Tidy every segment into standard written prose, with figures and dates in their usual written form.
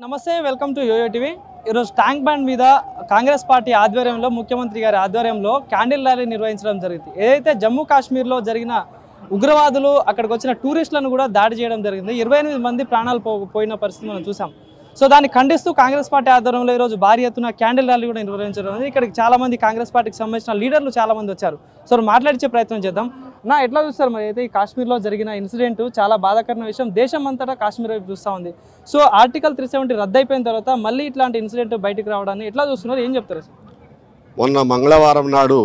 నమస్తే welcome to yo-yo TV. ఈరోజు tank bund మీద కాంగ్రెస్ పార్టీ ఆధ్వర్యంలో ముఖ్యమంత్రి గారి ఆధ్వర్యంలో క్యాండిల్ ర్యాలీ నిర్వహించడం జరిగింది। ఏదైతే జమ్మూ కాశ్మీర్లో జరిగిన ఉగ్రవాదులు అక్కడికి వచ్చిన టూరిస్టులను కూడా దాడి చేయడం జరిగింది। 28 మంది ప్రాణాలు పోయిన పరిస్థితి మనం చూసాం। సో దాన్ని ఖండిస్తూ కాంగ్రెస్ పార్టీ ఆధ్వర్యంలో ఈరోజు భారీ ఎత్తున క్యాండిల్ ర్యాలీ కూడా నిర్వహించడం జరిగింది। ఇక్కడికి చాలా మంది కాంగ్రెస్ పార్టీకి సంబంధించిన లీడర్లు చాలా మంది వచ్చారు। సో మాట్లాడించే ప్రయత్నం చేద్దాం। నా ఎట్లా చూస్తారు మరి అయితే ఈ కాశ్మీర్లో జరిగిన ఇన్సిడెంట్ చాలా బాధాకరమైన విషయం, దేశం అంతటా కాశ్మీర్ వైపు చూస్తూ ఉంది। సో ఆర్టికల్ 370 రద్దు అయిపోయిన తర్వాత మళ్ళీ ఇట్లాంటి ఇన్సిడెంట్ బయటికి రావడాన్ని ఎట్లా చూస్తున్నారు, ఏం చెప్తారు? మొన్న మంగళవారం నాడు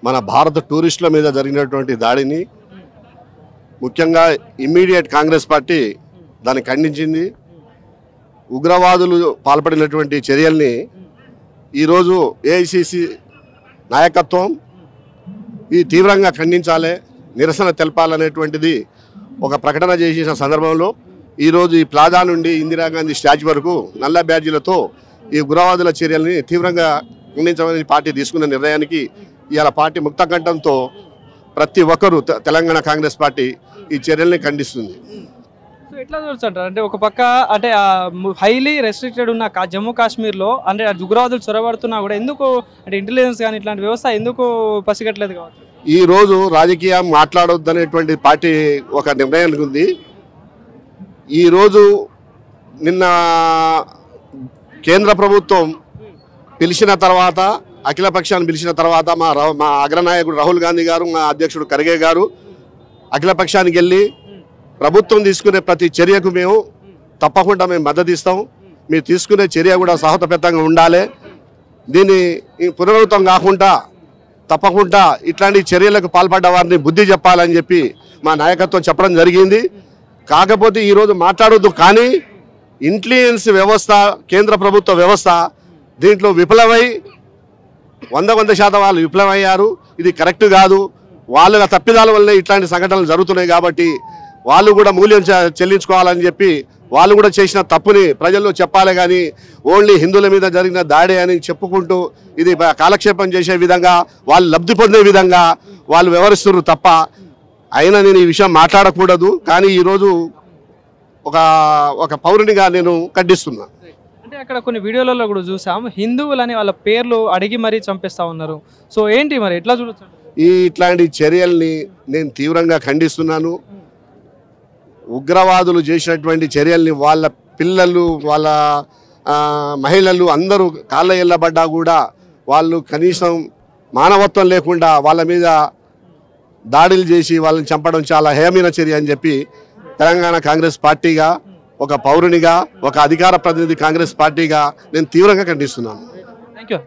మన భారత టూరిస్టుల మీద జరిగినటువంటి దాడిని ముఖ్యంగా ఇమ్మీడియట్ కాంగ్రెస్ పార్టీ దాన్ని ఖండించింది। ఉగ్రవాదులు పాల్పడినటువంటి చర్యల్ని ఈరోజు ఏఐసిసి నాయకత్వం ఈ తీవ్రంగా ఖండించాలి, నిరసన తెలపాలనేటువంటిది ఒక ప్రకటన చేసిన సందర్భంలో ఈరోజు ఈ ప్లాజా నుండి ఇందిరాగాంధీ స్టాచ్యూ వరకు నల్ల బ్యాడ్జీలతో ఈ ఉగ్రవాదుల చర్యల్ని తీవ్రంగా ఖండించమని పార్టీ తీసుకున్న నిర్ణయానికి ఇవాళ పార్టీ ముక్తకంఠంతో ప్రతి ఒక్కరూ తెలంగాణ కాంగ్రెస్ పార్టీ ఈ చర్యల్ని ఖండిస్తుంది। సో ఎట్లా చూడంటారు అంటే ఒక పక్క అంటే హైలీ రెస్ట్రిక్టెడ్ ఉన్న జమ్మూ కాశ్మీర్లో అంటే ఉగ్రవాదులు చొరబడుతున్నా కూడా ఎందుకు అంటే ఇంటెలిజెన్స్ కానీ ఇట్లాంటి వ్యవస్థ ఎందుకు పసిగట్టలేదు కావచ్చు? ఈ రోజు రాజకీయం మాట్లాడొద్దు అనేటువంటి పార్టీ ఒక నిర్ణయానికి ఉంది। ఈరోజు నిన్న కేంద్ర ప్రభుత్వం పిలిచిన తర్వాత అఖిలపక్షాన్ని పిలిచిన తర్వాత మా అగ్రనాయకుడు రాహుల్ గాంధీ గారు, మా అధ్యక్షుడు ఖర్గే గారు అఖిలపక్షానికి వెళ్ళి ప్రభుత్వం తీసుకునే ప్రతి చర్యకు మేము తప్పకుండా మద్దతు ఇస్తాం, మీరు తీసుకునే చర్య కూడా సాహసోపేతంగా ఉండాలి, దీన్ని పునరావృతం కాకుండా తప్పకుండా ఇట్లాంటి చర్యలకు పాల్పడ్డ వారిని బుద్ధి చెప్పాలని చెప్పి మా నాయకత్వం చెప్పడం జరిగింది। కాకపోతే ఈరోజు మాట్లాడొద్దు కానీ ఇంటెలిజెన్స్ వ్యవస్థ, కేంద్ర ప్రభుత్వ వ్యవస్థ దీంట్లో విఫలమై 100% వాళ్ళు విఫలమయ్యారు। ఇది కరెక్ట్ కాదు, వాళ్ళ తప్పిదాల వల్లే ఇట్లాంటి సంఘటనలు జరుగుతున్నాయి కాబట్టి వాళ్ళు కూడా మూల్యం చెల్లించుకోవాలని చెప్పి వాళ్ళు కూడా చేసిన తప్పుని ప్రజల్లో చెప్పాలి కానీ ఓన్లీ హిందువుల మీద జరిగిన దాడి అని చెప్పుకుంటూ ఇది కాలక్షేపం చేసే విధంగా వాళ్ళు లబ్ధి పొందే విధంగా వాళ్ళు వ్యవహరిస్తున్నారు తప్ప అయినా నేను ఈ విషయం మాట్లాడకూడదు। కానీ ఈరోజు ఒక పౌరునిగా నేను ఖండిస్తున్నా। అంటే అక్కడ కొన్ని వీడియోలలో కూడా చూసాం, హిందువులని వాళ్ళ పేర్లు అడిగి మరీ చంపేస్తా ఉన్నారు। సో ఏంటి మరి ఎట్లా చూడొచ్చు? ఇట్లాంటి చర్యల్ని నేను తీవ్రంగా ఖండిస్తున్నాను। ఉగ్రవాదులు చేసినటువంటి చర్యల్ని వాళ్ళ పిల్లలు, వాళ్ళ మహిళలు అందరూ కాళ్ళ ఎల్లబడ్డా కూడా వాళ్ళు కనీసం మానవత్వం లేకుండా వాళ్ళ మీద దాడులు చేసి వాళ్ళని చంపడం చాలా హేయమైన చర్య అని చెప్పి తెలంగాణ కాంగ్రెస్ పార్టీగా, ఒక పౌరునిగా, ఒక అధికార ప్రతినిధి కాంగ్రెస్ పార్టీగా నేను తీవ్రంగా ఖండిస్తున్నాను। Thank you.